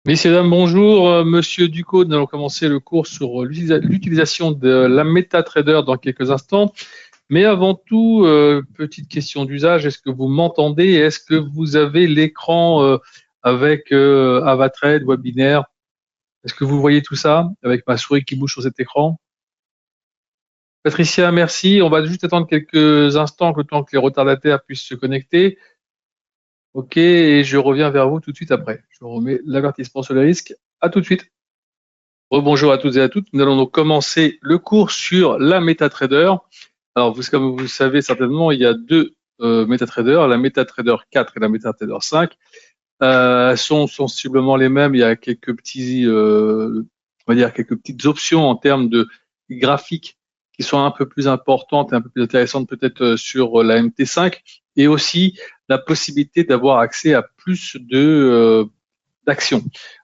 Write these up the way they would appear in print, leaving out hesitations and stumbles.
Messieurs, dames, bonjour. Monsieur Ducos, nous allons commencer le cours sur l'utilisation de la MetaTrader dans quelques instants. Mais avant tout, petite question d'usage, est-ce que vous m'entendez? Est-ce que vous avez l'écran avec AvaTrade, webinaire? Est-ce que vous voyez tout ça avec ma souris qui bouge sur cet écran? Patricia, merci. On va juste attendre quelques instants le temps que les retardataires puissent se connecter. Ok, et je reviens vers vous tout de suite après. Je remets l'avertissement sur les risques. À tout de suite. Rebonjour à toutes et à toutes. Nous allons donc commencer le cours sur la MetaTrader. Alors, comme vous le savez certainement, il y a deux MetaTrader, la MetaTrader 4 et la MetaTrader 5. Sont sensiblement les mêmes. Il y a quelques petits, on va dire quelques petites options en termes de graphiques qui sont un peu plus importantes et un peu plus intéressantes peut-être sur la MT5, et aussi la possibilité d'avoir accès à plus d'actions.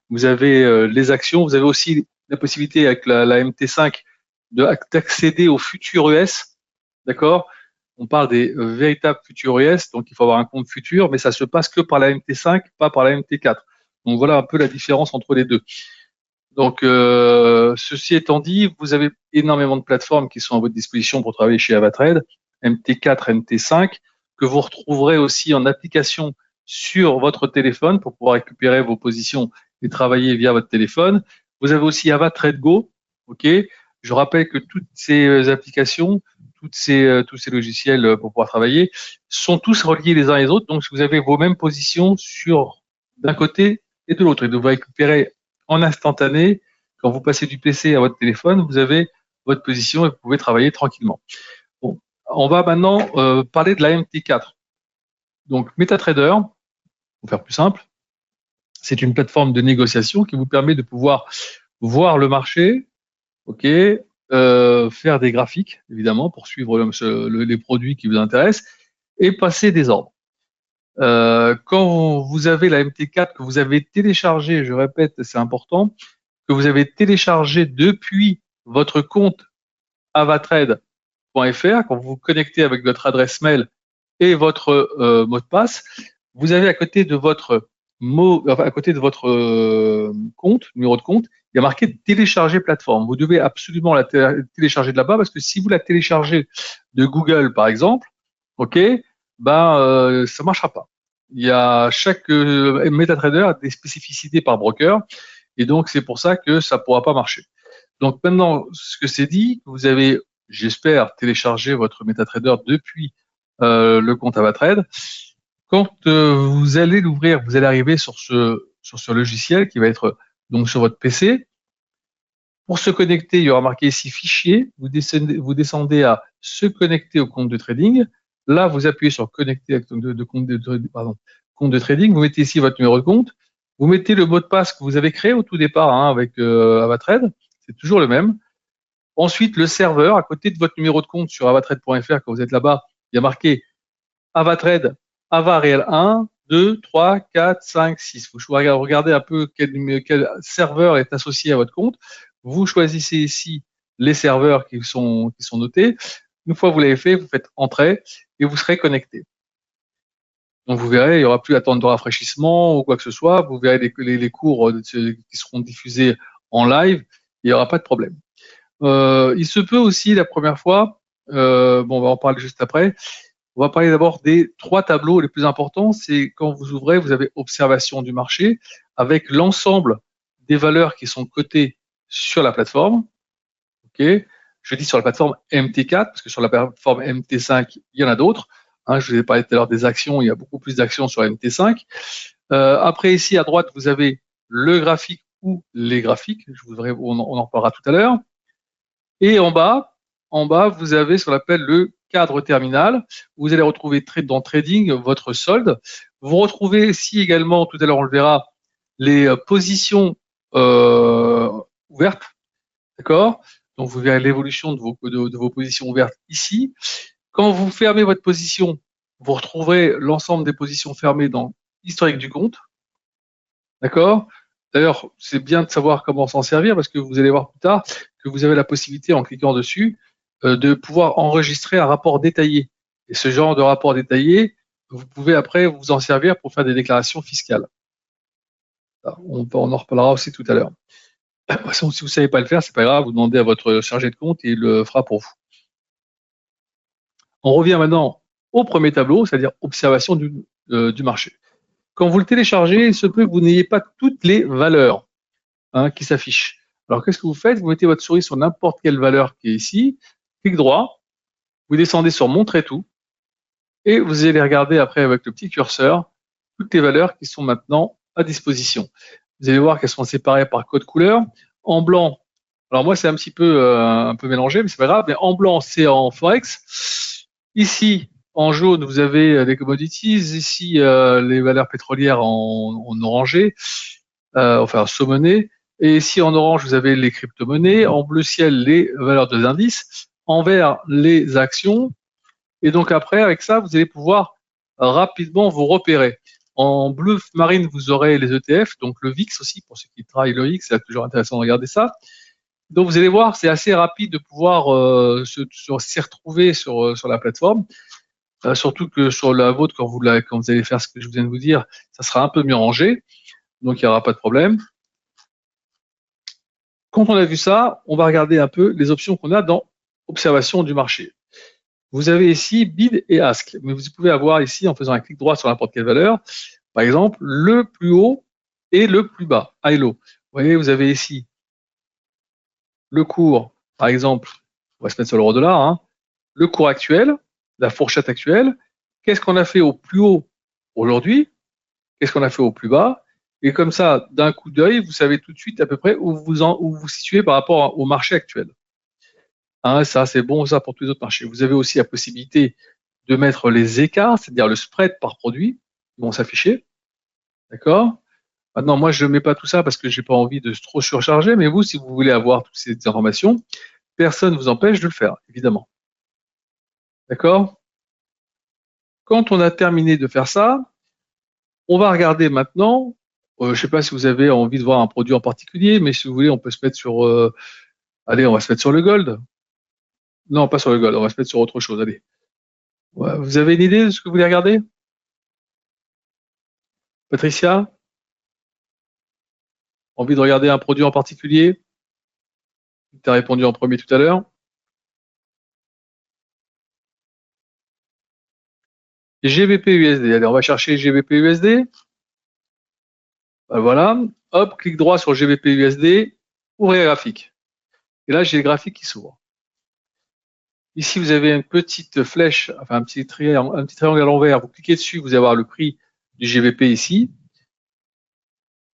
Vous avez les actions, vous avez aussi la possibilité avec la MT5 d'accéder aux futurs US, d'accord? On parle des véritables futurs US, donc il faut avoir un compte futur, mais ça se passe que par la MT5, pas par la MT4. Donc voilà un peu la différence entre les deux. Donc, ceci étant dit, vous avez énormément de plateformes qui sont à votre disposition pour travailler chez AvaTrade, MT4, MT5, que vous retrouverez aussi en application sur votre téléphone pour pouvoir récupérer vos positions et travailler via votre téléphone. Vous avez aussi AvaTrade Go, ok. Je rappelle que toutes ces applications, tous ces logiciels pour pouvoir travailler sont tous reliés les uns les autres. Donc, vous avez vos mêmes positions sur d'un côté et de l'autre. Et vous récupérer en instantané, quand vous passez du PC à votre téléphone, vous avez votre position et vous pouvez travailler tranquillement. Bon, on va maintenant parler de la MT4. Donc, MetaTrader, pour faire plus simple, c'est une plateforme de négociation qui vous permet de pouvoir voir le marché, ok, faire des graphiques, évidemment, pour suivre les produits qui vous intéressent, et passer des ordres. Quand vous avez la MT4 que vous avez téléchargée, je répète, c'est important, que vous avez téléchargé depuis votre compte avatrade.fr, quand vous vous connectez avec votre adresse mail et votre mot de passe, vous avez à côté de votre compte, numéro de compte, il y a marqué télécharger plateforme. Vous devez absolument la télécharger de là-bas, parce que si vous la téléchargez de Google, par exemple, ok, ça marchera pas. Il y a chaque MetaTrader a des spécificités par broker, et donc c'est pour ça que ça pourra pas marcher. Donc maintenant, ce que c'est dit, vous avez, j'espère, téléchargé votre MetaTrader depuis le compte AvaTrade. Quand vous allez l'ouvrir, vous allez arriver sur ce logiciel qui va être donc sur votre PC. Pour se connecter, il y aura marqué ici fichier. Vous descendez à se connecter au compte de trading. Là, vous appuyez sur connecter avec compte de trading. Vous mettez ici votre numéro de compte. Vous mettez le mot de passe que vous avez créé au tout départ avec AvaTrade. C'est toujours le même. Ensuite, le serveur, à côté de votre numéro de compte sur avatrade.fr, quand vous êtes là-bas, il y a marqué AvaTrade, AvaReal 1, 2, 3, 4, 5, 6. Vous regardez un peu quel serveur est associé à votre compte. Vous choisissez ici les serveurs qui sont notés. Une fois que vous l'avez fait, vous faites Entrée et vous serez connecté. Donc vous verrez, il n'y aura plus d'attente de rafraîchissement ou quoi que ce soit. Vous verrez les cours qui seront diffusés en live. Il n'y aura pas de problème. Il se peut aussi la première fois, on va en parler juste après. On va parler d'abord des 3 tableaux les plus importants. C'est quand vous ouvrez, vous avez observation du marché avec l'ensemble des valeurs qui sont cotées sur la plateforme. Ok. Je dis sur la plateforme MT4 parce que sur la plateforme MT5, il y en a d'autres. Je vous ai parlé tout à l'heure des actions. Il y a beaucoup plus d'actions sur MT5. Après, ici à droite, vous avez le graphique ou les graphiques. On en parlera tout à l'heure. Et en bas, vous avez ce qu'on appelle le cadre terminal. Vous allez retrouver dans Trading votre solde. Vous retrouvez ici également, tout à l'heure on le verra, les positions ouvertes. D'accord? Donc vous verrez l'évolution de vos positions ouvertes ici. Quand vous fermez votre position, vous retrouverez l'ensemble des positions fermées dans l'historique du compte. D'accord? D'ailleurs, c'est bien de savoir comment s'en servir parce que vous allez voir plus tard que vous avez la possibilité, en cliquant dessus, de pouvoir enregistrer un rapport détaillé. Et ce genre de rapport détaillé, vous pouvez après vous en servir pour faire des déclarations fiscales. On en reparlera aussi tout à l'heure. De toute façon, si vous ne savez pas le faire, c'est pas grave, vous demandez à votre chargé de compte et il le fera pour vous. On revient maintenant au premier tableau, c'est-à-dire observation du marché. Quand vous le téléchargez, il se peut que vous n'ayez pas toutes les valeurs qui s'affichent. Alors, qu'est-ce que vous faites? Vous mettez votre souris sur n'importe quelle valeur qui est ici, clic droit, vous descendez sur Montrer tout, et vous allez regarder après avec le petit curseur toutes les valeurs qui sont maintenant à disposition. Vous allez voir qu'elles sont séparées par code couleur. En blanc, alors moi c'est un peu mélangé, mais c'est pas grave, mais en blanc c'est en Forex. Ici, en jaune, vous avez les commodities, ici les valeurs pétrolières en orangé, enfin saumonnées, et ici en orange vous avez les crypto-monnaies, en bleu ciel les valeurs de l'indice, en vert les actions, et donc après avec ça vous allez pouvoir rapidement vous repérer. En bleu marine vous aurez les ETF, donc le VIX aussi pour ceux qui travaillent le VIX, c'est toujours intéressant de regarder ça. Donc vous allez voir, c'est assez rapide de pouvoir s'y retrouver sur la plateforme. Surtout que sur la vôtre, quand vous allez faire ce que je viens de vous dire, ça sera un peu mieux rangé, donc il n'y aura pas de problème. Quand on a vu ça, on va regarder un peu les options qu'on a dans observation du marché. Vous avez ici bid et ask, mais vous pouvez avoir ici, en faisant un clic droit sur n'importe quelle valeur, par exemple, le plus haut et le plus bas, high low. Vous voyez, vous avez ici le cours, par exemple, on va se mettre sur l'euro-dollar, hein, le cours actuel, la fourchette actuelle, qu'est-ce qu'on a fait au plus haut aujourd'hui, qu'est-ce qu'on a fait au plus bas, et comme ça, d'un coup d'œil, vous savez tout de suite à peu près où vous situez par rapport au marché actuel. Hein, ça, c'est bon, ça, pour tous les autres marchés. Vous avez aussi la possibilité de mettre les écarts, c'est-à-dire le spread par produit, qui vont s'afficher. D'accord? Maintenant, moi, je ne mets pas tout ça parce que je n'ai pas envie de trop surcharger, mais vous, si vous voulez avoir toutes ces informations, personne ne vous empêche de le faire, évidemment. D'accord? Quand on a terminé de faire ça, on va regarder maintenant, je ne sais pas si vous avez envie de voir un produit en particulier, mais si vous voulez, on peut se mettre sur, allez, on va se mettre sur le gold. Non, pas sur le gold, on va se mettre sur autre chose, allez. Ouais, vous avez une idée de ce que vous voulez regarder? Patricia? Envie de regarder un produit en particulier? Tu as répondu en premier tout à l'heure. GBP USD. Allez, on va chercher GBP USD. Ben voilà. Hop, clic droit sur GBP USD. Ouvrir graphique. Et là, j'ai le graphique qui s'ouvre. Ici, vous avez une petite flèche, enfin un petit triangle à l'envers. Vous cliquez dessus, vous allez avoir le prix du GBP ici.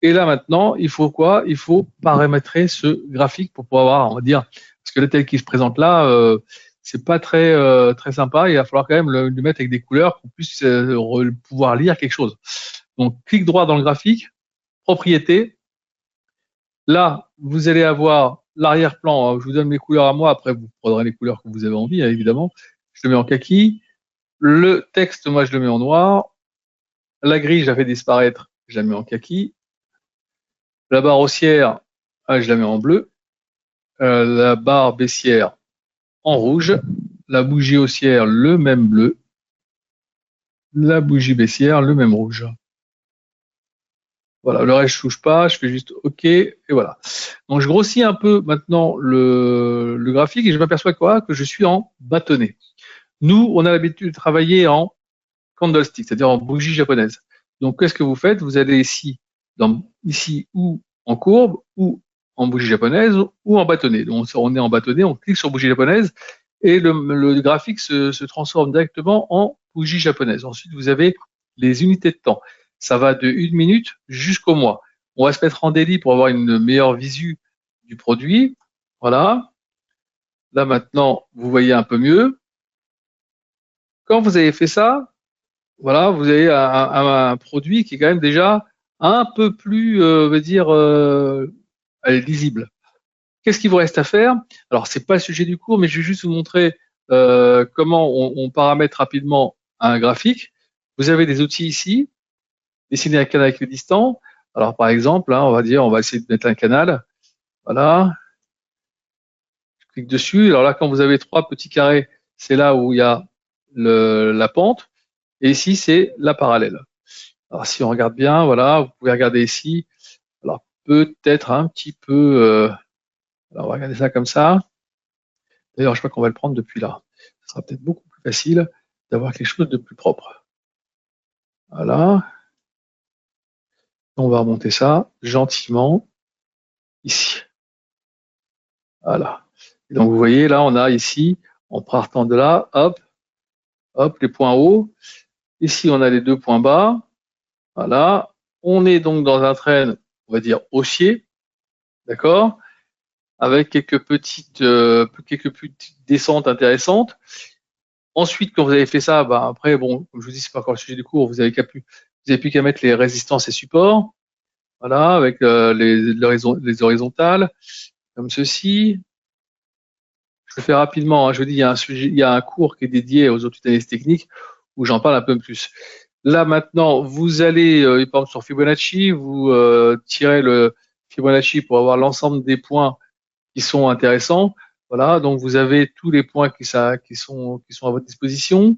Et là, maintenant, il faut quoi? Il faut paramétrer ce graphique pour pouvoir avoir, on va dire, parce que le tel qui se présente là, c'est pas très sympa. Il va falloir quand même le mettre avec des couleurs pour qu'on puisse pouvoir lire quelque chose. Donc, clic droit dans le graphique, propriété. Là, vous allez avoir l'arrière-plan. Je vous donne mes couleurs à moi. Après, vous prendrez les couleurs que vous avez envie, évidemment. Je le mets en kaki. Le texte, moi, je le mets en noir. La grille, je la fais disparaître. Je la mets en kaki. La barre haussière, je la mets en bleu. La barre baissière en rouge. La bougie haussière, le même bleu. La bougie baissière, le même rouge. Voilà, le reste, je touche pas, je fais juste OK, et voilà. Donc, je grossis un peu maintenant le graphique et je m'aperçois quoi? Que je suis en bâtonnet. Nous, on a l'habitude de travailler en candlestick, c'est-à-dire en bougie japonaise. Donc, qu'est-ce que vous faites? Vous allez ici, ici ou en courbe, ou en bougie japonaise, ou en bâtonnet. Donc, on est en bâtonnet, on clique sur bougie japonaise et le graphique se transforme directement en bougie japonaise. Ensuite, vous avez les unités de temps. Ça va de 1 minute jusqu'au mois. On va se mettre en daily pour avoir une meilleure visu du produit. Voilà. Là, maintenant, vous voyez un peu mieux. Quand vous avez fait ça, voilà, vous avez un produit qui est quand même déjà un peu plus, on va dire, lisible. Qu'est-ce qu'il vous reste à faire? Alors, c'est pas le sujet du cours, mais je vais juste vous montrer comment on paramètre rapidement un graphique. Vous avez des outils ici, dessiner un canal équidistant. Alors, par exemple, hein, on va essayer de mettre un canal. Voilà. Je clique dessus. Alors là, quand vous avez 3 petits carrés, c'est là où il y a la pente. Et ici, c'est la parallèle. Alors, si on regarde bien, voilà, vous pouvez regarder ici. Alors, peut-être un petit peu... alors, on va regarder ça comme ça. D'ailleurs, je crois qu'on va le prendre depuis là. Ce sera peut-être beaucoup plus facile d'avoir quelque chose de plus propre. Voilà. On va remonter ça gentiment ici. Voilà. Et donc, vous voyez, là, on a ici, en partant de là, hop, hop, les points hauts. Ici, on a les deux points bas. Voilà. On est donc dans un train, on va dire, haussier. D'accord? Avec quelques petites descentes intéressantes. Ensuite, quand vous avez fait ça, bah, après, bon, comme je vous dis, c'est pas encore le sujet du cours, vous avez plus qu'à mettre les résistances et supports. Voilà, avec les horizontales, comme ceci. Je le fais rapidement, hein. Je vous dis, il y a un cours qui est dédié aux autres analyses techniques où j'en parle un peu plus. Là, maintenant, vous allez, par exemple, sur Fibonacci, vous tirez le Fibonacci pour avoir l'ensemble des points qui sont intéressants. Voilà, donc vous avez tous les points qui sont à votre disposition.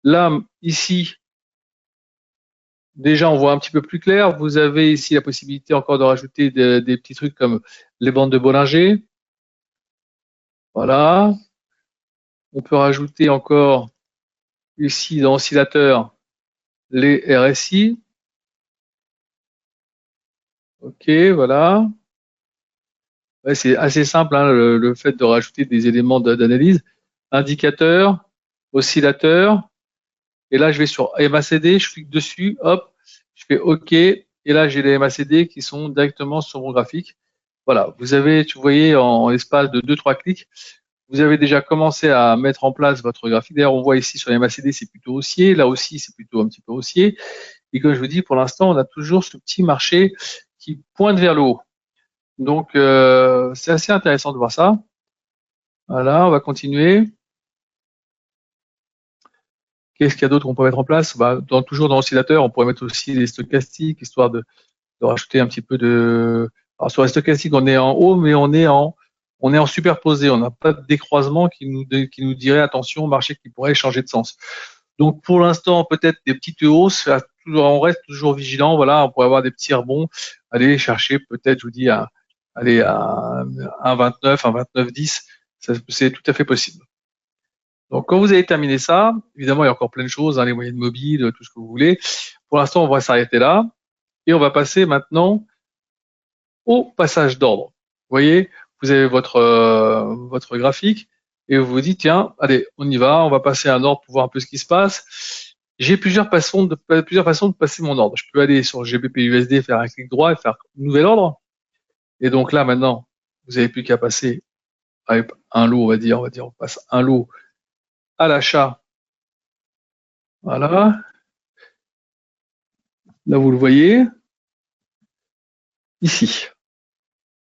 Là, ici, déjà, on voit un petit peu plus clair. Vous avez ici la possibilité encore de rajouter des petits trucs comme les bandes de Bollinger. Voilà. On peut rajouter encore ici dans oscillateur les RSI. Ok, voilà. Ouais, c'est assez simple, hein, le fait de rajouter des éléments d'analyse. Indicateur, oscillateur. Et là, je vais sur MACD, je clique dessus, hop, je fais OK. Et là, j'ai les MACD qui sont directement sur mon graphique. Voilà, vous avez, tu voyez, en l'espace de 2-3 clics, vous avez déjà commencé à mettre en place votre graphique. D'ailleurs, on voit ici sur les MACD, c'est plutôt haussier. Là aussi, c'est plutôt un petit peu haussier. Et comme je vous dis, pour l'instant, on a toujours ce petit marché qui pointe vers le haut. Donc, c'est assez intéressant de voir ça. Voilà, on va continuer. Qu'est-ce qu'il y a d'autre qu'on peut mettre en place? Bah, toujours dans l'oscillateur, on pourrait mettre aussi les stochastiques, histoire de rajouter un petit peu de... Alors, sur les stochastiques, on est en haut, mais on est en superposé. On n'a pas de décroisement qui nous dirait, attention, marché qui pourrait changer de sens. Donc, pour l'instant, peut-être des petites hausses. On reste toujours vigilant. Voilà, on pourrait avoir des petits rebonds. Aller chercher, peut-être, je vous dis, aller à 1,29, 1,29,10. C'est tout à fait possible. Donc, quand vous avez terminé ça, évidemment, il y a encore plein de choses, hein, les moyennes mobiles, tout ce que vous voulez. Pour l'instant, on va s'arrêter là et on va passer maintenant au passage d'ordre. Vous voyez, vous avez votre graphique et vous vous dites, tiens, allez, on y va, on va passer un ordre pour voir un peu ce qui se passe. J'ai plusieurs façons de passer mon ordre. Je peux aller sur GBP/USD, faire un clic droit et faire nouvel ordre. Et donc là, maintenant, vous n'avez plus qu'à passer avec un lot, on va dire, on passe un lot à l'achat. Voilà. Là, vous le voyez, ici,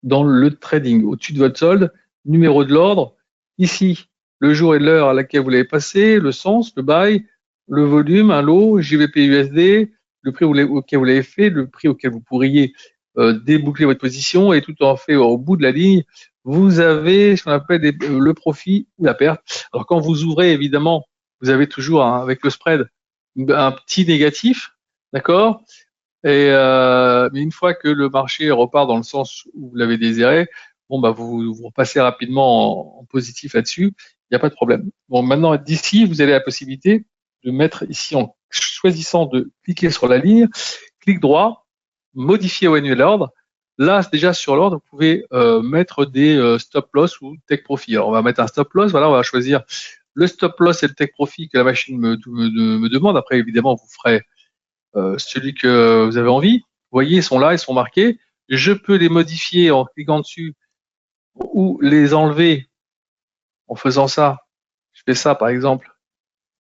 dans le trading, au-dessus de votre solde, numéro de l'ordre, ici, le jour et l'heure à laquelle vous l'avez passé, le sens, le buy, le volume, un lot, JVP/USD, le prix auquel vous l'avez fait, le prix auquel vous pourriez déboucler votre position, et tout en fait au bout de la ligne, vous avez ce qu'on appelle le profit ou la perte. Alors quand vous ouvrez, évidemment, vous avez toujours, hein, avec le spread, un petit négatif, d'accord? Mais une fois que le marché repart dans le sens où vous l'avez désiré, bon, bah, vous repassez rapidement en positif là-dessus. Il n'y a pas de problème. Bon, maintenant, d'ici, vous avez la possibilité de mettre ici, en choisissant de cliquer sur la ligne, clic droit, modifier au annuel ordre. Là, déjà sur l'ordre, vous pouvez mettre des stop loss ou take profit. Alors, on va mettre un stop loss. Voilà, on va choisir le stop loss et le take profit que la machine me demande. Après, évidemment, vous ferez celui que vous avez envie. Vous voyez, ils sont là, ils sont marqués. Je peux les modifier en cliquant dessus ou les enlever en faisant ça. Je fais ça, par exemple.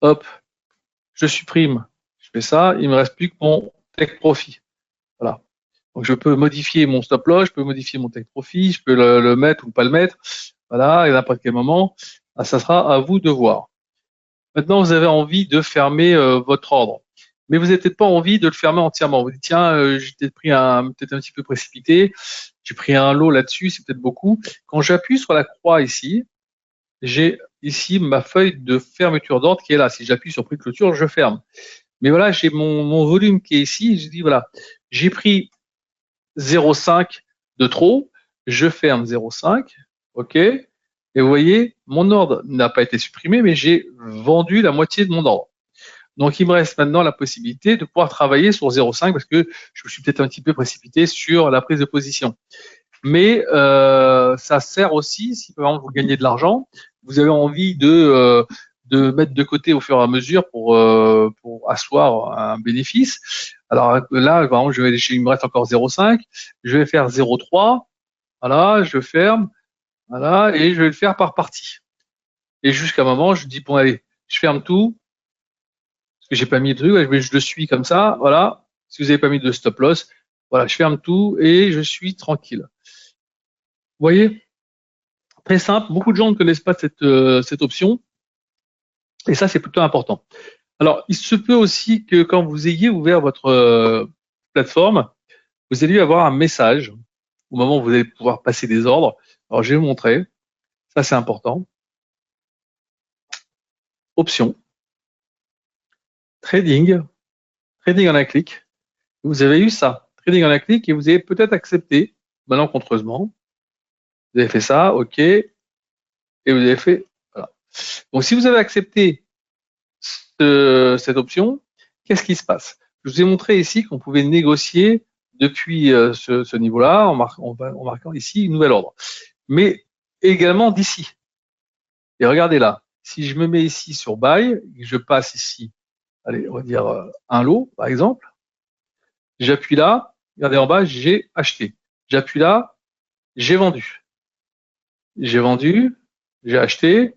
Hop, je supprime. Je fais ça. Il me reste plus que mon take profit. Voilà. Donc, je peux modifier mon stop loss, je peux modifier mon take profit, je peux le mettre ou pas le mettre. Voilà. Et à n'importe quel moment, ça sera à vous de voir. Maintenant, vous avez envie de fermer votre ordre. Mais vous n'avez peut-être pas envie de le fermer entièrement. Vous dites, tiens, j'ai peut-être peut-être un petit peu précipité, j'ai pris un lot là-dessus, c'est peut-être beaucoup. Quand j'appuie sur la croix ici, j'ai ici ma feuille de fermeture d'ordre qui est là. Si j'appuie sur prix de clôture, je ferme. Mais voilà, j'ai mon volume qui est ici. Je dis, voilà, j'ai pris 0,5 de trop, je ferme 0,5, ok, et vous voyez, mon ordre n'a pas été supprimé, mais j'ai vendu la moitié de mon ordre. Donc, il me reste maintenant la possibilité de pouvoir travailler sur 0,5 parce que je me suis peut-être un petit peu précipité sur la prise de position. Mais ça sert aussi, si par exemple vous gagnez de l'argent, vous avez envie de mettre de côté au fur et à mesure pour asseoir un bénéfice. Alors là, par exemple, il me reste encore 0,5, je vais faire 0,3, voilà, je ferme, voilà, et je vais le faire par partie. Et jusqu'à un moment, je dis, bon allez, je ferme tout, parce que j'ai pas mis de truc, je le suis comme ça, voilà. Si vous n'avez pas mis de stop loss, voilà, je ferme tout et je suis tranquille. Vous voyez? Très simple, beaucoup de gens ne connaissent pas cette option, et ça c'est plutôt important. Alors, il se peut aussi que quand vous ayez ouvert votre plateforme, vous allez avoir un message au moment où vous allez pouvoir passer des ordres. Alors, je vais vous montrer, ça c'est important. Option, trading, trading en un clic. Vous avez eu ça, trading en un clic, et vous avez peut-être accepté malencontreusement. Vous avez fait ça, ok, et vous avez fait, voilà. Donc, si vous avez accepté cette option, qu'est-ce qui se passe? Je vous ai montré ici qu'on pouvait négocier depuis ce niveau-là en marquant ici une nouvelle ordre. Mais également d'ici. Et regardez là, si je me mets ici sur buy, et que je passe ici, allez, on va dire un lot par exemple, j'appuie là, regardez en bas, j'ai acheté. J'appuie là, j'ai vendu. J'ai vendu, j'ai acheté,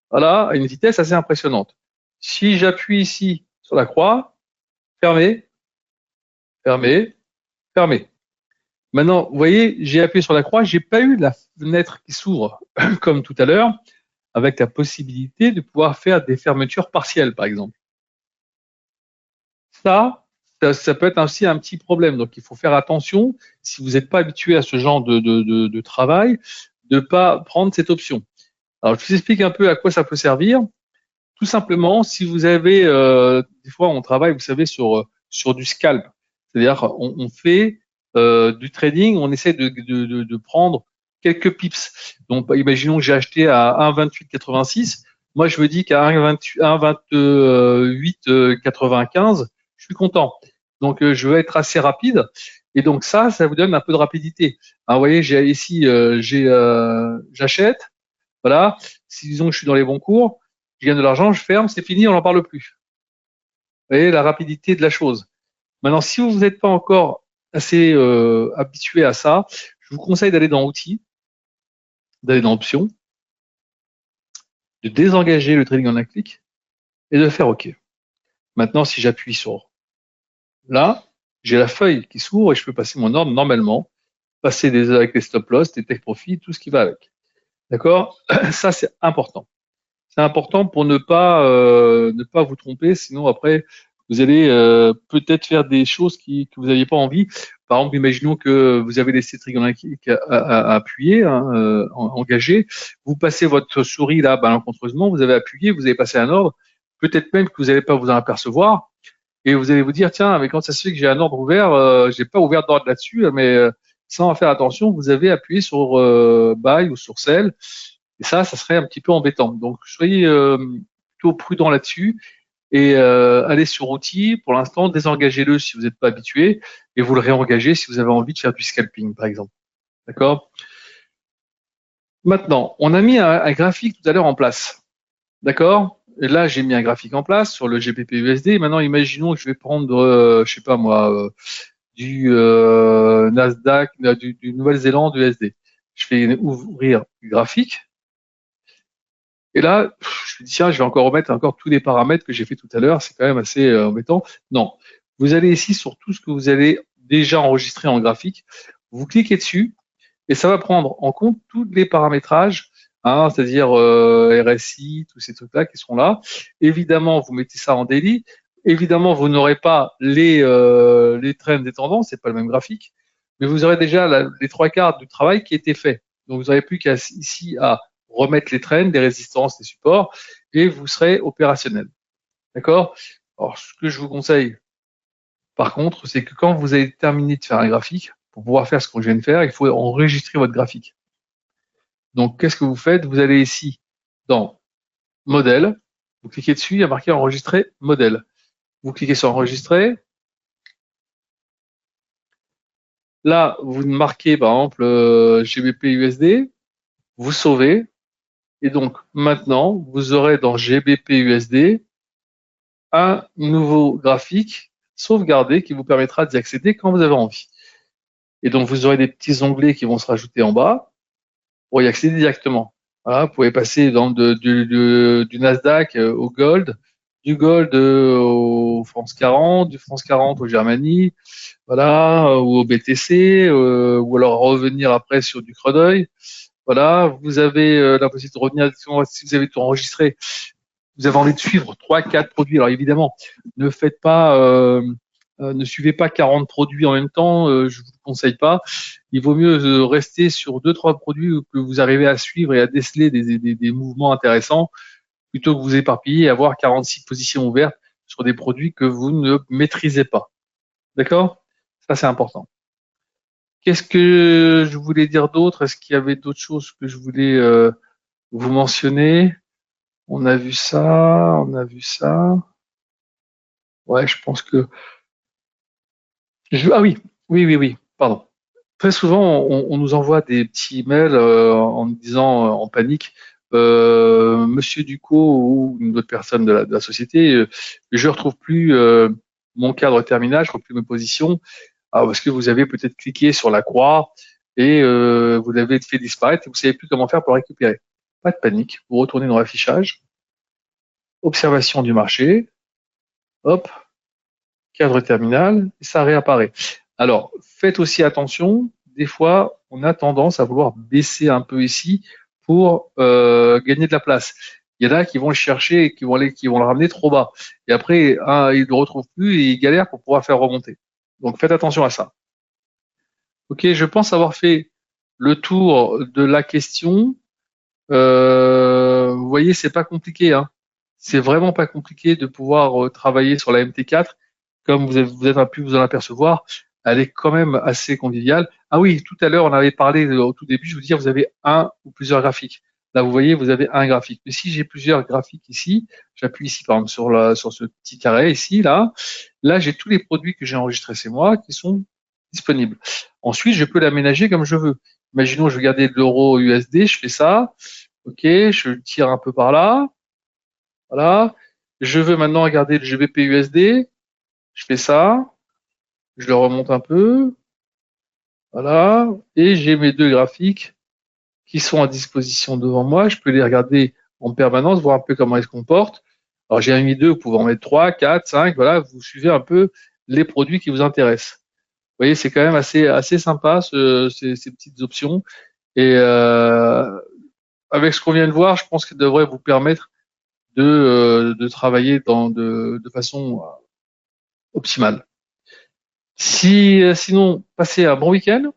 voilà, à une vitesse assez impressionnante. Si j'appuie ici sur la croix, fermé, fermé, fermé. Maintenant, vous voyez, j'ai appuyé sur la croix, j'ai pas eu la fenêtre qui s'ouvre comme tout à l'heure, avec la possibilité de pouvoir faire des fermetures partielles, par exemple. Ça peut être aussi un petit problème. Donc, il faut faire attention, si vous n'êtes pas habitué à ce genre de travail, de ne pas prendre cette option. Alors, je vous explique un peu à quoi ça peut servir. Tout simplement, si vous avez, des fois, on travaille, vous savez, sur du scalp. C'est-à-dire, on fait du trading, on essaie de prendre quelques pips. Donc, imaginons que j'ai acheté à 1,2886. Moi, je me dis qu'à 1,2895, je suis content. Donc, je veux être assez rapide. Et donc, ça vous donne un peu de rapidité. Alors, vous voyez, j'achète. Voilà. Si disons que je suis dans les bons cours, je gagne de l'argent, je ferme, c'est fini, on n'en parle plus. Vous voyez la rapidité de la chose. Maintenant, si vous n'êtes pas encore assez habitué à ça, je vous conseille d'aller dans Outils, d'aller dans Options, de désengager le trading en un clic et de faire OK. Maintenant, si j'appuie sur là, j'ai la feuille qui s'ouvre et je peux passer mon ordre normalement, passer avec les stop loss, les take profit, tout ce qui va avec. D'accord? Ça, c'est important. C'est important pour ne pas vous tromper, sinon après vous allez peut-être faire des choses que vous n'aviez pas envie. Par exemple, imaginons que vous avez laissé Trigon à appuyer, hein, engagé. Vous passez votre souris là malencontreusement, vous avez appuyé, vous avez passé un ordre. Peut-être même que vous n'allez pas vous en apercevoir et vous allez vous dire tiens, mais quand ça se fait que j'ai un ordre ouvert, j'ai pas ouvert d'ordre là-dessus, mais sans faire attention, vous avez appuyé sur buy ou sur sell. Et ça serait un petit peu embêtant. Donc, soyez plutôt prudent là-dessus et allez sur outils. Pour l'instant, désengagez-le si vous n'êtes pas habitué et vous le réengagez si vous avez envie de faire du scalping, par exemple. D'accord? Maintenant, on a mis un graphique tout à l'heure en place. D'accord? Et là, j'ai mis un graphique en place sur le GBP/USD. Maintenant, imaginons que je vais prendre, je sais pas moi, du Nasdaq, du Nouvelle-Zélande USD. Je vais ouvrir le graphique. Et là, je me dis, tiens, je vais encore remettre encore tous les paramètres que j'ai fait tout à l'heure. C'est quand même assez embêtant. Non. Vous allez ici sur tout ce que vous avez déjà enregistré en graphique. Vous cliquez dessus et ça va prendre en compte tous les paramétrages, hein, c'est-à-dire RSI, tous ces trucs-là qui seront là. Évidemment, vous mettez ça en daily. Évidemment, vous n'aurez pas les trends des tendances, c'est pas le même graphique, mais vous aurez déjà les trois quarts du travail qui a été fait. Donc, vous n'aurez plus qu'à ici à remettre les trends, les résistances, les supports, et vous serez opérationnel. D'accord? Alors, ce que je vous conseille, par contre, c'est que quand vous avez terminé de faire un graphique, pour pouvoir faire ce que je viens de faire, il faut enregistrer votre graphique. Donc, qu'est-ce que vous faites? Vous allez ici dans modèle, vous cliquez dessus, il y a marqué enregistrer modèle. Vous cliquez sur enregistrer. Là, vous marquez par exemple GBP USD, vous sauvez, et donc maintenant, vous aurez dans GBP USD un nouveau graphique sauvegardé qui vous permettra d'y accéder quand vous avez envie. Et donc, vous aurez des petits onglets qui vont se rajouter en bas pour y accéder directement. Voilà, vous pouvez passer du Nasdaq au Gold, du Gold au France 40, du France 40 au Germany, voilà, ou au BTC, ou alors revenir après sur du Credeuil. Voilà, vous avez la possibilité de revenir, si vous avez tout enregistré, vous avez envie de suivre 3, 4 produits. Alors évidemment, ne faites pas, ne suivez pas 40 produits en même temps, je vous le conseille pas. Il vaut mieux rester sur 2, 3 produits que vous arrivez à suivre et à déceler des mouvements intéressants, plutôt que vous éparpiller et avoir 46 positions ouvertes sur des produits que vous ne maîtrisez pas. D'accord? Ça, c'est important. Qu'est-ce que je voulais dire d'autre? Est-ce qu'il y avait d'autres choses que je voulais vous mentionner? On a vu ça, on a vu ça. Ouais, je pense que... Ah oui, oui, pardon. Très souvent, on nous envoie des petits mails en nous disant en panique, Monsieur Ducot ou une autre personne de la société, je ne retrouve plus mon cadre terminal, je ne retrouve plus mes positions, parce que vous avez peut-être cliqué sur la croix et vous l'avez fait disparaître et vous ne savez plus comment faire pour le récupérer. Pas de panique, vous retournez dans l'affichage, observation du marché, hop, cadre terminal, et ça réapparaît. Alors, faites aussi attention, des fois, on a tendance à vouloir baisser un peu ici pour gagner de la place. Il y en a qui vont le chercher et qui vont le ramener trop bas. Et après, ils ne le retrouvent plus et ils galèrent pour pouvoir faire remonter. Donc, faites attention à ça. Ok, je pense avoir fait le tour de la question. Vous voyez, c'est pas compliqué, hein. C'est vraiment pas compliqué de pouvoir travailler sur la MT4. Comme vous avez pu vous en apercevoir, elle est quand même assez conviviale. Ah oui, tout à l'heure, on avait parlé au tout début, je vous disais, vous avez un ou plusieurs graphiques. Là, vous voyez, vous avez un graphique. Mais si j'ai plusieurs graphiques ici, j'appuie ici, par exemple, sur ce petit carré ici, là, j'ai tous les produits que j'ai enregistrés chez moi qui sont disponibles. Ensuite, je peux l'aménager comme je veux. Imaginons, je veux garder de l'euro USD, je fais ça. Ok, je le tire un peu par là. Voilà. Je veux maintenant regarder le GBP USD. Je fais ça. Je le remonte un peu. Voilà. Et j'ai mes deux graphiques qui sont à disposition devant moi. Je peux les regarder en permanence, voir un peu comment ils se comportent. Alors, j'ai mis deux, vous pouvez en mettre 3, 4, 5. Voilà. Vous suivez un peu les produits qui vous intéressent. Vous voyez, c'est quand même assez sympa, ces petites options. Et avec ce qu'on vient de voir, je pense qu'elle devrait vous permettre de travailler de façon optimale. Sinon, passez un bon week-end.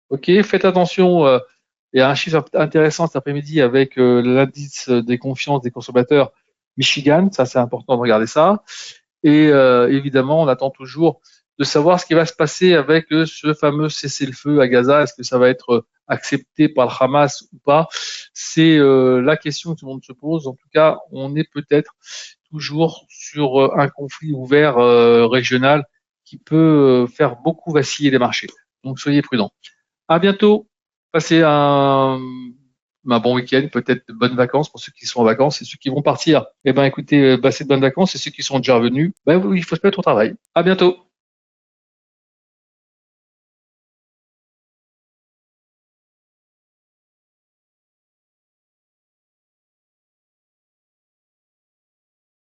Ok, faites attention. Il y a un chiffre intéressant cet après-midi avec l'indice des confiances des consommateurs Michigan. Ça, c'est important de regarder ça. Et évidemment, on attend toujours de savoir ce qui va se passer avec ce fameux cessez-le-feu à Gaza. Est-ce que ça va être accepté par le Hamas ou pas? C'est la question que tout le monde se pose. En tout cas, on est peut-être toujours sur un conflit ouvert régional qui peut faire beaucoup vaciller les marchés. Donc, soyez prudents. À bientôt. Passez un bon week-end, peut-être de bonnes vacances pour ceux qui sont en vacances et ceux qui vont partir. Eh ben, écoutez, passez de bonnes vacances et ceux qui sont déjà revenus, ben, il faut se mettre au travail. À bientôt.